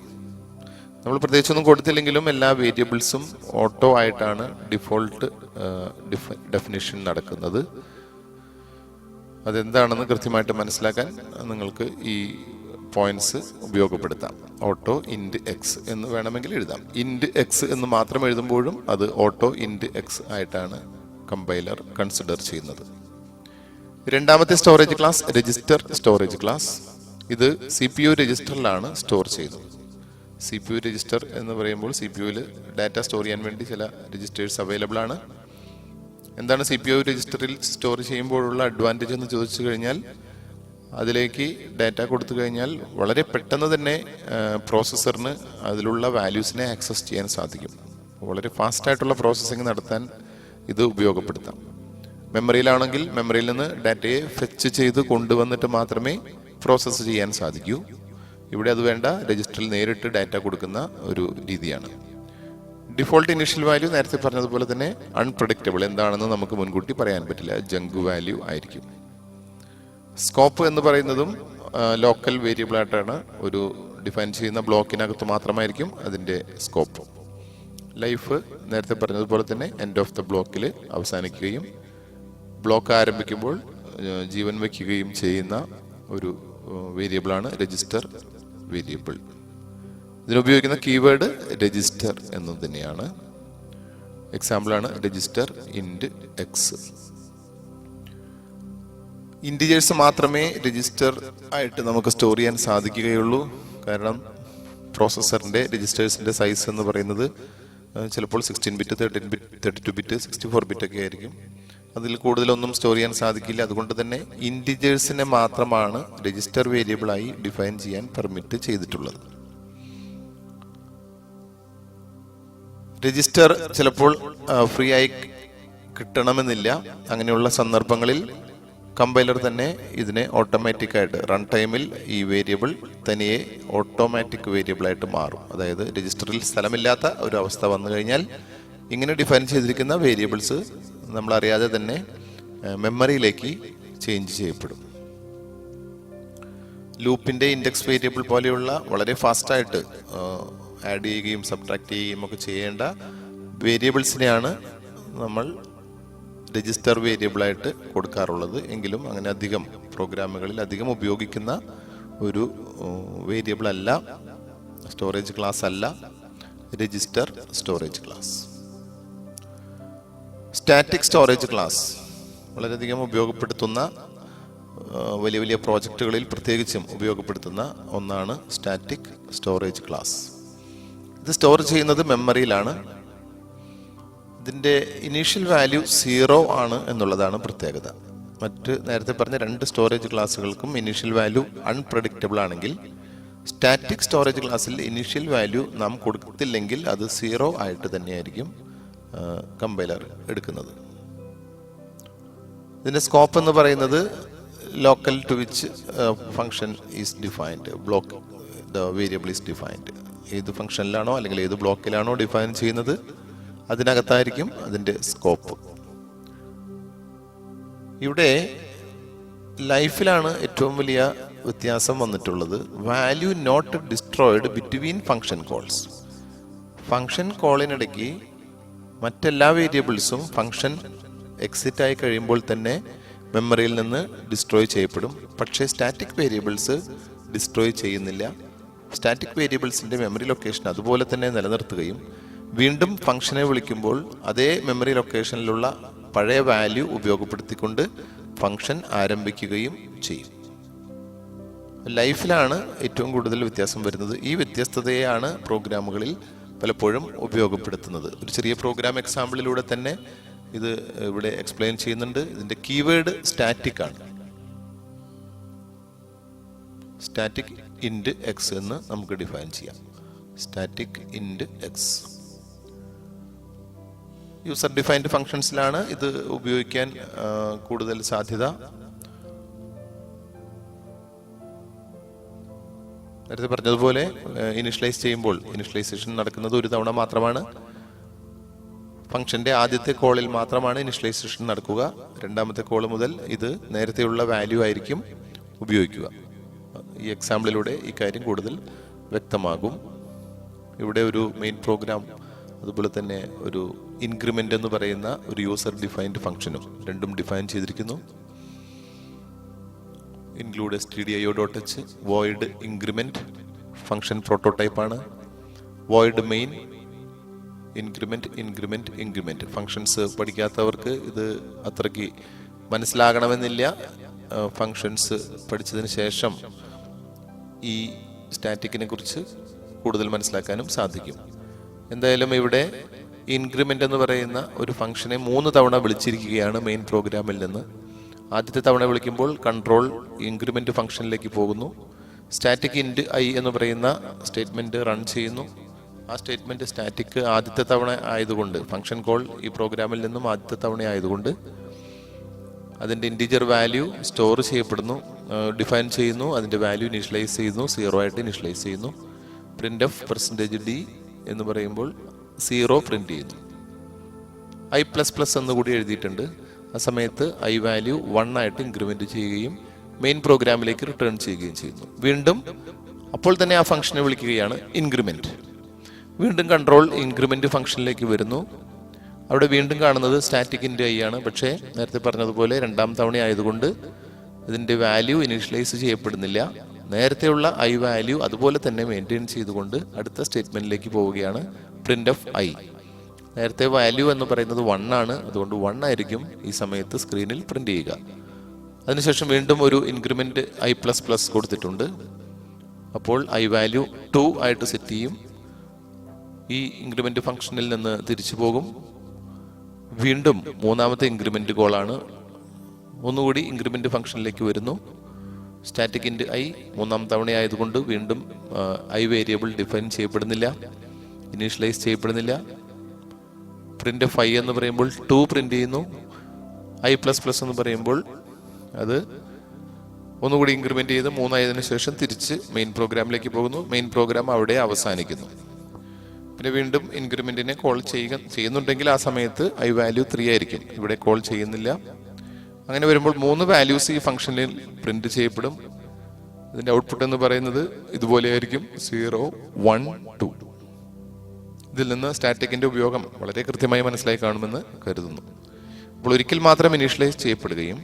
നമ്മൾ പ്രത്യേകിച്ചൊന്നും കൊടുത്തില്ലെങ്കിലും എല്ലാ വേരിയബിൾസും ഓട്ടോ ആയിട്ടാണ് ഡിഫോൾട്ട് ഡെഫിനിഷൻ നടക്കുന്നത്. അതെന്താണെന്ന് കൃത്യമായിട്ട് മനസ്സിലാക്കാൻ നിങ്ങൾക്ക് ഈ പോയിന്റ്സ് ഉപയോഗപ്പെടുത്താം. ഓട്ടോ ഇൻഡ് എക്സ് എന്ന് വേണമെങ്കിൽ എഴുതാം. ഇൻഡ് എക്സ് എന്ന് മാത്രം എഴുതുമ്പോഴും അത് ഓട്ടോ ഇൻഡ് എക്സ് ആയിട്ടാണ് കമ്പൈലർ കൺസിഡർ ചെയ്യുന്നത്. രണ്ടാമത്തെ storage class register storage class. ഇത് CPU രജിസ്റ്ററിലാണ് സ്റ്റോർ ചെയ്യുന്നത്. CPU രജിസ്റ്റർ എന്ന് പറയുമ്പോൾ CPUവിൽ ഡാറ്റ സ്റ്റോർ ചെയ്യാൻ വേണ്ടി ചില രജിസ്റ്റേഴ്സ് അവൈലബിൾ ആണ്. എന്താണ് CPU രജിസ്റ്ററിൽ സ്റ്റോർ ചെയ്യുമ്പോഴുള്ള അഡ്വാൻറ്റേജ് എന്ന് ചോദിച്ചു കഴിഞ്ഞാൽ, അതിലേക്ക് ഡാറ്റ കൊടുത്തു കഴിഞ്ഞാൽ വളരെ പെട്ടെന്ന് തന്നെ പ്രോസസ്സറിന് അതിലുള്ള വാല്യൂസിനെ ആക്സസ് ചെയ്യാൻ സാധിക്കും. വളരെ ഫാസ്റ്റായിട്ടുള്ള പ്രോസസ്സിങ് നടത്താൻ ഇത് ഉപയോഗപ്പെടുത്താം. മെമ്മറിയിലാണെങ്കിൽ മെമ്മറിയിൽ നിന്ന് ഡാറ്റയെ ഫെച്ച് ചെയ്ത് കൊണ്ടുവന്നിട്ട് മാത്രമേ പ്രോസസ്സ് ചെയ്യാൻ സാധിക്കൂ. ഇവിടെ അത് വേണ്ട, രജിസ്റ്ററിൽ നേരിട്ട് ഡാറ്റ കൊടുക്കുന്ന ഒരു രീതിയാണ്. ഡിഫോൾട്ട് ഇനീഷ്യൽ വാല്യൂ നേരത്തെ പറഞ്ഞതുപോലെ തന്നെ അൺപ്രഡിക്റ്റബിൾ, എന്താണെന്ന് നമുക്ക് മുൻകൂട്ടി പറയാൻ പറ്റില്ല, ജങ്ക് വാല്യൂ ആയിരിക്കും. സ്കോപ്പ് എന്ന് പറയുന്നതും ലോക്കൽ വേരിയബിൾ ആയിട്ടാണ്. ഒരു ഡിഫൈൻ ചെയ്യുന്ന ബ്ലോക്കിനകത്ത് മാത്രമായിരിക്കും അതിൻ്റെ സ്കോപ്പ്. ലൈഫ് നേരത്തെ പറഞ്ഞതുപോലെ തന്നെ എൻഡ് ഓഫ് ദ ബ്ലോക്കിൽ അവസാനിക്കുകയും ബ്ലോക്ക് ആരംഭിക്കുമ്പോൾ ജീവൻ വയ്ക്കുകയും ചെയ്യുന്ന ഒരു വേരിയബിളാണ് രജിസ്റ്റർ വേരിയബിൾ. ഇതിനുപയോഗിക്കുന്ന കീവേഡ് രജിസ്റ്റർ എന്ന് തന്നെയാണ്. എക്സാമ്പിളാണ് രജിസ്റ്റർ ഇൻഡ് എക്സ്. ഇൻറ്റിജേഴ്സ് മാത്രമേ രജിസ്റ്റർ ആയിട്ട് നമുക്ക് സ്റ്റോർ ചെയ്യാൻ സാധിക്കുകയുള്ളൂ. കാരണം പ്രോസസ്സറിൻ്റെ രജിസ്റ്റേഴ്സിൻ്റെ സൈസ് എന്ന് പറയുന്നത് ചിലപ്പോൾ 16 ബിറ്റ്, 13 ബിറ്റ്, 32 ബിറ്റ്, 64 ബിറ്റ് ഒക്കെ ആയിരിക്കും. അതിൽ കൂടുതലൊന്നും സ്റ്റോർ ചെയ്യാൻ സാധിക്കില്ല. അതുകൊണ്ട് തന്നെ ഇൻറ്റിജേഴ്സിനെ മാത്രമാണ് രജിസ്റ്റർ വേരിയബിളായി ഡിഫൈൻ ചെയ്യാൻ പെർമിറ്റ് ചെയ്തിട്ടുള്ളത്. രജിസ്റ്റർ ചിലപ്പോൾ ഫ്രീ ആയി കിട്ടണമെന്നില്ല. അങ്ങനെയുള്ള സന്ദർഭങ്ങളിൽ കമ്പൈലർ തന്നെ ഇതിനെ ഓട്ടോമാറ്റിക്കായിട്ട് റൺ ടൈമിൽ ഈ വേരിയബിൾ തനിയെ ഓട്ടോമാറ്റിക് വേരിയബിളായിട്ട് മാറും. അതായത് രജിസ്റ്ററിൽ സ്ഥലമില്ലാത്ത ഒരു അവസ്ഥ വന്നു കഴിഞ്ഞാൽ ഇങ്ങനെ ഡിഫൈൻ ചെയ്തിരിക്കുന്ന വേരിയബിൾസ് നമ്മളറിയാതെ തന്നെ മെമ്മറിയിലേക്ക് ചേഞ്ച് ചെയ്യപ്പെടും. ലൂപ്പിൻ്റെ ഇൻഡെക്സ് വേരിയബിൾ പോലെയുള്ള വളരെ ഫാസ്റ്റായിട്ട് ആഡ് ചെയ്യുകയും സബ്ട്രാക്ട് ചെയ്യുകയും ഒക്കെ ചെയ്യേണ്ട വേരിയബിൾസിനെയാണ് നമ്മൾ രജിസ്റ്റർ വേരിയബിളായിട്ട് കൊടുക്കാറുള്ളത്. എങ്കിലും അങ്ങനെ അധികം പ്രോഗ്രാമുകളിൽ അധികം ഉപയോഗിക്കുന്ന ഒരു വേരിയബിൾ അല്ല, സ്റ്റോറേജ് ക്ലാസ് അല്ല register storage class. Static storage class വളരെയധികം ഉപയോഗപ്പെടുത്തുന്ന വലിയ വലിയ പ്രോജക്റ്റുകളിൽ പ്രത്യേകിച്ചും ഉപയോഗപ്പെടുത്തുന്ന ഒന്നാണ് സ്റ്റാറ്റിക് സ്റ്റോറേജ് ക്ലാസ്. ഇത് സ്റ്റോർ ചെയ്യുന്നത് മെമ്മറിയിലാണ്. ഇതിൻ്റെ ഇനീഷ്യൽ വാല്യൂ 0 ആണ് എന്നുള്ളതാണ് പ്രത്യേകത. മറ്റ് നേരത്തെ പറഞ്ഞ 2 സ്റ്റോറേജ് ക്ലാസ്സുകൾക്കും ഇനീഷ്യൽ വാല്യൂ അൺപ്രഡിക്റ്റബിൾ ആണെങ്കിൽ സ്റ്റാറ്റിക് സ്റ്റോറേജ് ക്ലാസ്സിൽ ഇനീഷ്യൽ വാല്യൂ നാം കൊടുത്തില്ലെങ്കിൽ അത് 0 ആയിട്ട് തന്നെയായിരിക്കും കമ്പൈലർ എടുക്കുന്നത്. ഇതിൻ്റെ സ്കോപ്പ് എന്ന് പറയുന്നത് local to which function is defined, block the variable is defined. ഏത് ഫംഗ്ഷനിലാണോ അല്ലെങ്കിൽ ഏത് ബ്ലോക്കിലാണോ ഡിഫൈൻ ചെയ്യുന്നത് അതിനകത്തായിരിക്കും അതിൻ്റെ സ്കോപ്പ്. ഇവിടെ ലൈഫിലാണ് ഏറ്റവും വലിയ വ്യത്യാസം വന്നിട്ടുള്ളത്. Value not destroyed between function calls. Function കോളിനിടയ്ക്ക് മറ്റെല്ലാ വേരിയബിൾസും ഫംഗ്ഷൻ എക്സിറ്റ് ആയി കഴിയുമ്പോൾ തന്നെ മെമ്മറിയിൽ നിന്ന് ഡിസ്ട്രോയ് ചെയ്യപ്പെടും. പക്ഷേ സ്റ്റാറ്റിക് വേരിയബിൾസ് ഡിസ്ട്രോയ് ചെയ്യുന്നില്ല. സ്റ്റാറ്റിക് വേരിയബിൾസിൻ്റെ മെമ്മറി ലൊക്കേഷൻ അതുപോലെ തന്നെ നിലനിർത്തുകയും വീണ്ടും ഫംഗ്ഷനെ വിളിക്കുമ്പോൾ അതേ മെമ്മറി ലൊക്കേഷനിലുള്ള പഴയ വാല്യൂ ഉപയോഗപ്പെടുത്തിക്കൊണ്ട് ഫംഗ്ഷൻ ആരംഭിക്കുകയും ചെയ്യും. ലൈഫിലാണ് ഏറ്റവും കൂടുതൽ വ്യത്യാസം വരുന്നത്. ഈ വ്യത്യസ്തതയാണ് പ്രോഗ്രാമുകളിൽ പലപ്പോഴും ഉപയോഗപ്പെടുത്തുന്നത്. ഒരു ചെറിയ പ്രോഗ്രാം എക്സാമ്പിളിലൂടെ തന്നെ ഇത് ഇവിടെ എക്സ്പ്ലെയിൻ ചെയ്യുന്നുണ്ട്. ഇതിൻ്റെ കീവേഡ് സ്റ്റാറ്റിക് ആണ്. സ്റ്റാറ്റിക് ഇൻറ്റ് എക്സ് എന്ന് നമുക്ക് ഡിഫൈൻ ചെയ്യാം. സ്റ്റാറ്റിക് ഇൻറ്റ് എക്സ് യൂസർ ഡിഫൈൻഡ് ഫംഗ്ഷൻസിലാണ് ഇത് ഉപയോഗിക്കാൻ കൂടുതൽ സാധ്യത. നേരത്തെ പറഞ്ഞതുപോലെ ഇനിഷ്യലൈസ് ചെയ്യുമ്പോൾ ഇനിഷ്യലൈസേഷൻ നടക്കുന്നത് ഒരു തവണ മാത്രമാണ്. ഫംഗ്ഷന്റെ ആദ്യത്തെ കോളിൽ മാത്രമാണ് ഇനിഷ്യലൈസേഷൻ നടക്കുക. രണ്ടാമത്തെ കോൾ മുതൽ ഇത് നേരത്തെയുള്ള വാല്യൂ ആയിരിക്കും ഉപയോഗിക്കുക. ഈ എക്സാമ്പിളിലൂടെ ഈ കാര്യം കൂടുതൽ വ്യക്തമാകും. ഇവിടെ ഒരു മെയിൻ പ്രോഗ്രാം അതുപോലെ തന്നെ ഒരു ഇൻക്രിമെന്റ് എന്ന് പറയുന്ന ഒരു യൂസർ ഡിഫൈൻഡ് ഫംഗ്ഷനും രണ്ടും ഡിഫൈൻ ചെയ്തിരിക്കുന്നു. Include stdio.h, void increment function പ്രോട്ടോടൈപ്പാണ്. void main, ഇൻക്രിമെന്റ് ഫംഗ്ഷൻസ് പഠിക്കാത്തവർക്ക് ഇത് അത്രയ്ക്ക് മനസ്സിലാകണമെന്നില്ല. ഫംഗ്ഷൻസ് പഠിച്ചതിന് ശേഷം ഈ സ്റ്റാറ്റിക്കിനെ കുറിച്ച് കൂടുതൽ മനസ്സിലാക്കാനും സാധിക്കും. എന്തായാലും ഇവിടെ ഇൻക്രിമെന്റ് എന്ന് പറയുന്ന ഒരു ഫംഗ്ഷനെ 3 തവണ വിളിച്ചിരിക്കുകയാണ് മെയിൻ പ്രോഗ്രാമിൽ നിന്ന്. ആദ്യത്തെ തവണ വിളിക്കുമ്പോൾ കൺട്രോൾ ഇൻക്രിമെന്റ് ഫംഗ്ഷനിലേക്ക് പോകുന്നു. സ്റ്റാറ്റിക് ഇൻറ്റ് ഐ എന്ന് പറയുന്ന സ്റ്റേറ്റ്മെന്റ് റൺ ചെയ്യുന്നു. ആ സ്റ്റേറ്റ്മെന്റ് സ്റ്റാറ്റിക് ആദ്യത്തെ തവണ ആയതുകൊണ്ട്, ഫംഗ്ഷൻ കോൾ ഈ പ്രോഗ്രാമിൽ നിന്നും ആദ്യത്തെ തവണ ആയതുകൊണ്ട് അതിൻ്റെ ഇൻറ്റീജർ വാല്യൂ സ്റ്റോർ ചെയ്യപ്പെടുന്നു, ഡിഫൈൻ ചെയ്യുന്നു. അതിൻ്റെ വാല്യൂ ഇനിഷ്യലൈസ് ചെയ്യുന്നു, 0 ആയിട്ട് ഇനിഷ്യലൈസ് ചെയ്യുന്നു. പ്രിന്റ് ഓഫ് %d എന്ന് പറയുമ്പോൾ 0 പ്രിന്റ് ചെയ്യുന്നു. i++ എന്നുകൂടി എഴുതിയിട്ടുണ്ട്. ആ സമയത്ത് ഐ വാല്യൂ 1 ആയിട്ട് ഇൻക്രിമെന്റ് ചെയ്യുകയും മെയിൻ പ്രോഗ്രാമിലേക്ക് റിട്ടേൺ ചെയ്യുകയും ചെയ്യുന്നു. വീണ്ടും അപ്പോൾ തന്നെ ആ ഫംഗ്ഷനെ വിളിക്കുകയാണ് ഇൻക്രിമെന്റ്. വീണ്ടും കൺട്രോൾ ഇൻക്രിമെന്റ് ഫംഗ്ഷനിലേക്ക് വരുന്നു. അവിടെ വീണ്ടും കാണുന്നത് സ്റ്റാറ്റിക് ഇൻറ്റ് ഐ ആണ്. പക്ഷേ നേരത്തെ പറഞ്ഞതുപോലെ രണ്ടാം തവണ ആയതുകൊണ്ട് ഇതിൻ്റെ വാല്യൂ ഇനീഷ്യലൈസ് ചെയ്യപ്പെടുന്നില്ല. നേരത്തെയുള്ള ഐ വാല്യൂ അതുപോലെ തന്നെ മെയിൻറ്റെയിൻ ചെയ്തുകൊണ്ട് അടുത്ത സ്റ്റേറ്റ്മെന്റിലേക്ക് പോവുകയാണ് പ്രിന്റ് ഓഫ് ഐ. നേരത്തെ വാല്യൂ എന്ന് പറയുന്നത് 1 ആണ്. അതുകൊണ്ട് 1 ആയിരിക്കും ഈ സമയത്ത് സ്ക്രീനിൽ പ്രിന്റ് ചെയ്യുക. അതിനുശേഷം വീണ്ടും ഒരു ഇൻക്രിമെന്റ് i++ കൊടുത്തിട്ടുണ്ട്. അപ്പോൾ ഐ വാല്യൂ 2 ആയിട്ട് സെറ്റ് ചെയ്യും. ഈ ഇൻക്രിമെന്റ് ഫംഗ്ഷനിൽ നിന്ന് തിരിച്ചു പോകും. വീണ്ടും മൂന്നാമത്തെ ഇൻക്രിമെന്റ് കോളാണ്. ഒന്നുകൂടി ഇൻക്രിമെന്റ് ഫംഗ്ഷനിലേക്ക് വരുന്നു. സ്റ്റാറ്റിക് ഇൻറ്റ് ഐ 3ാം തവണ ആയതുകൊണ്ട് വീണ്ടും ഐ വേരിയബിൾ ഡിഫൈൻ ചെയ്യപ്പെടുന്നില്ല, ഇനീഷ്യലൈസ് ചെയ്യപ്പെടുന്നില്ല. പ്രിന്റ് ഓഫ് ഐ എന്ന് പറയുമ്പോൾ 2 പ്രിന്റ് ചെയ്യുന്നു. i++ എന്ന് പറയുമ്പോൾ അത് ഒന്നുകൂടി ഇൻക്രിമെന്റ് ചെയ്ത് 3 ആയതിനു ശേഷം തിരിച്ച് മെയിൻ പ്രോഗ്രാമിലേക്ക് പോകുന്നു. മെയിൻ പ്രോഗ്രാം അവിടെ അവസാനിക്കുന്നു. പിന്നെ വീണ്ടും ഇൻക്രിമെന്റിനെ കോൾ ചെയ്യുന്നുണ്ടെങ്കിൽ ആ സമയത്ത് ഐ വാല്യൂ 3 ആയിരിക്കും. ഇവിടെ കോൾ ചെയ്യുന്നില്ല. അങ്ങനെ വരുമ്പോൾ 3 വാല്യൂസ് ഈ ഫംഗ്ഷനിൽ പ്രിന്റ് ചെയ്യപ്പെടും. ഇതിന്റെ ഔട്ട്പുട്ട് എന്ന് പറയുന്നത് ഇതുപോലെയായിരിക്കും, 0, 1, 2. ഇതിൽ നിന്ന് സ്റ്റാറ്റിക്കിന്റെ ഉപയോഗം വളരെ കൃത്യമായി മനസ്സിലായി കാണുമെന്ന് കരുതുന്നു. അപ്പോൾ ഒരിക്കൽ മാത്രം ഇനീഷ്യലൈസ് ചെയ്യപ്പെടുകയും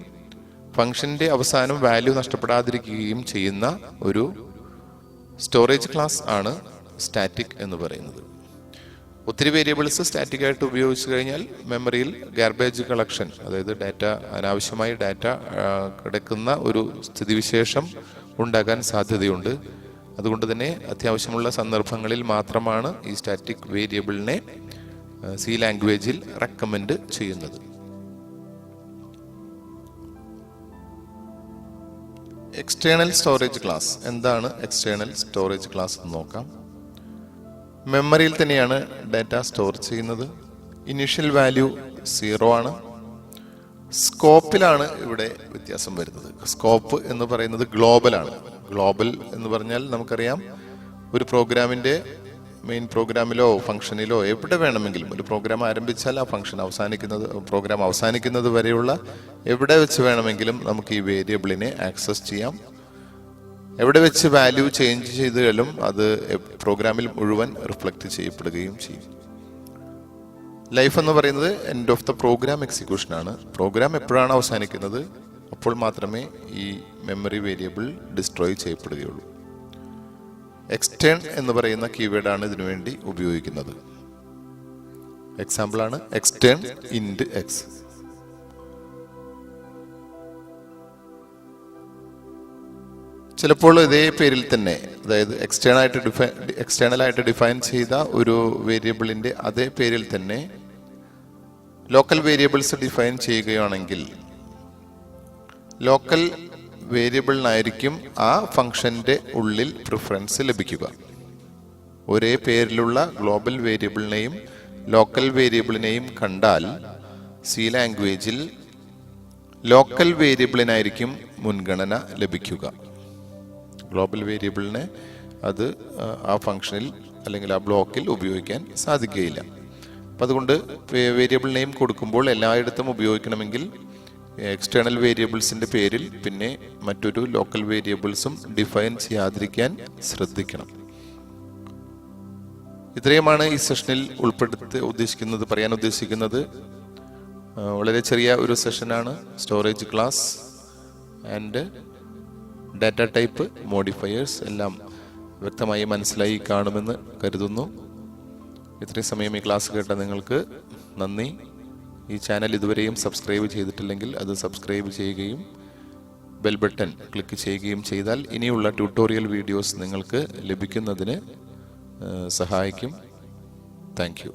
ഫംഗ്ഷന്റെ അവസാനം വാല്യൂ നഷ്ടപ്പെടാതിരിക്കുകയും ചെയ്യുന്ന ഒരു സ്റ്റോറേജ് ക്ലാസ് ആണ് സ്റ്റാറ്റിക് എന്ന് പറയുന്നത്. ഒത്തിരി വേരിയബിൾസ് സ്റ്റാറ്റിക് ആയിട്ട് ഉപയോഗിച്ചു കഴിഞ്ഞാൽ മെമ്മറിയിൽ ഗാർബേജ് കളക്ഷൻ, അതായത് അനാവശ്യമായി ഡാറ്റ കിടക്കുന്ന ഒരു സ്ഥിതിവിശേഷം ഉണ്ടാകാൻ സാധ്യതയുണ്ട്. അതുകൊണ്ട് തന്നെ അത്യാവശ്യമുള്ള സന്ദർഭങ്ങളിൽ മാത്രമാണ് ഈ സ്റ്റാറ്റിക് വേരിയബിളിനെ സി ലാംഗ്വേജിൽ റെക്കമെൻഡ് ചെയ്യുന്നത്. എക്സ്റ്റേണൽ സ്റ്റോറേജ് ക്ലാസ് എന്താണ്? എക്സ്റ്റേണൽ സ്റ്റോറേജ് ക്ലാസ് എന്ന് നോക്കാം. മെമ്മറിയിൽ തന്നെയാണ് ഡാറ്റ സ്റ്റോർ ചെയ്യുന്നത്. ഇനീഷ്യൽ വാല്യൂ 0 ആണ്. സ്കോപ്പിലാണ് ഇവിടെ വ്യത്യാസം വരുന്നത്. സ്കോപ്പ് എന്ന് പറയുന്നത് ഗ്ലോബലാണ്. ഗ്ലോബൽ എന്ന് പറഞ്ഞാൽ നമുക്കറിയാം, ഒരു പ്രോഗ്രാമിന്റെ മെയിൻ പ്രോഗ്രാമിലോ ഫംഗ്ഷനിലോ എവിടെ വേണമെങ്കിലും ഒരു പ്രോഗ്രാം ആരംഭിച്ചാൽ ആ പ്രോഗ്രാം അവസാനിക്കുന്നത് വരെയുള്ള എവിടെ വെച്ച് വേണമെങ്കിലും നമുക്ക് ഈ വേരിയബിളിനെ ആക്സസ് ചെയ്യാം. എവിടെ വെച്ച് വാല്യൂ ചേഞ്ച് ചെയ്താലും അത് പ്രോഗ്രാമിൽ മുഴുവൻ റിഫ്ലക്റ്റ് ചെയ്യപ്പെടുകയും ചെയ്യും. ലൈഫ് എന്ന് പറയുന്നത് end of the program execution ആണ്. പ്രോഗ്രാം എപ്പോഴാണ് അവസാനിക്കുന്നത് അപ്പോൾ മാത്രമേ ഈ മെമ്മറി വേരിയബിൾ ഡിസ്ട്രോയ് ചെയ്യപ്പെടുകയുള്ളൂ. എക്സ്റ്റേൺ എന്ന് പറയുന്ന കീവേഡാണ് ഇതിനുവേണ്ടി ഉപയോഗിക്കുന്നത്. എക്സാമ്പിൾ ആണ് എക്സ്റ്റേൺ ഇൻറ്റ് എക്സ്. ചിലപ്പോൾ ഇതേ പേരിൽ തന്നെ, അതായത് എക്സ്റ്റേണൽ ആയിട്ട് ഡിഫൈൻ ചെയ്ത ഒരു വേരിയബിളിന്റെ അതേ പേരിൽ തന്നെ ലോക്കൽ വേരിയബിൾസ് ഡിഫൈൻ ചെയ്യുകയാണെങ്കിൽ ലോക്കൽ വേരിയബിളിനായിരിക്കും ആ ഫംഗ്ഷന്റെ ഉള്ളിൽ പ്രിഫറൻസ് ലഭിക്കുക. ഒരേ പേരിലുള്ള ഗ്ലോബൽ വേരിയബിളിനെയും ലോക്കൽ വേരിയബിളിനെയും കണ്ടാൽ സി ലാംഗ്വേജിൽ ലോക്കൽ വേരിയബിളിനായിരിക്കും മുൻഗണന ലഭിക്കുക. ഗ്ലോബൽ വേരിയബിളിനെ അത് ആ ഫംഗ്ഷനിൽ അല്ലെങ്കിൽ ആ ബ്ലോക്കിൽ ഉപയോഗിക്കാൻ സാധിക്കുകയില്ല. അപ്പം അതുകൊണ്ട് വേരിയബിൾ നെയിം കൊടുക്കുമ്പോൾ എല്ലായിടത്തും ഉപയോഗിക്കണമെങ്കിൽ എക്സ്റ്റേണൽ വേരിയബിൾസിന്റെ പേരിൽ പിന്നെ മറ്റൊരു ലോക്കൽ വേരിയബിൾസും ഡിഫൈൻ ചെയ്യാതിരിക്കാൻ ശ്രദ്ധിക്കണം. ഇത്രയുമാണ് ഈ സെഷനിൽ പറയാൻ ഉദ്ദേശിക്കുന്നത്. വളരെ ചെറിയ ഒരു സെഷനാണ്. Storage class and data type, modifiers എല്ലാം വ്യക്തമായി മനസ്സിലായി കാണുമെന്ന് കരുതുന്നു. ഇത്രയും സമയം ഈ ക്ലാസ് കേട്ട നിങ്ങൾക്ക് നന്ദി. ഈ ചാനൽ ഇതുവരെയും സബ്സ്ക്രൈബ് ചെയ്തിട്ടില്ലെങ്കിൽ അത് സബ്സ്ക്രൈബ് ചെയ്യുകയും ബെൽ ബട്ടൺ ക്ലിക്ക് ചെയ്യുകയും ചെയ്താൽ ഇനിയുള്ള ട്യൂട്ടോറിയൽ വീഡിയോസ് നിങ്ങൾക്ക് ലഭിക്കുന്നതിന് സഹായിക്കും. Thank you.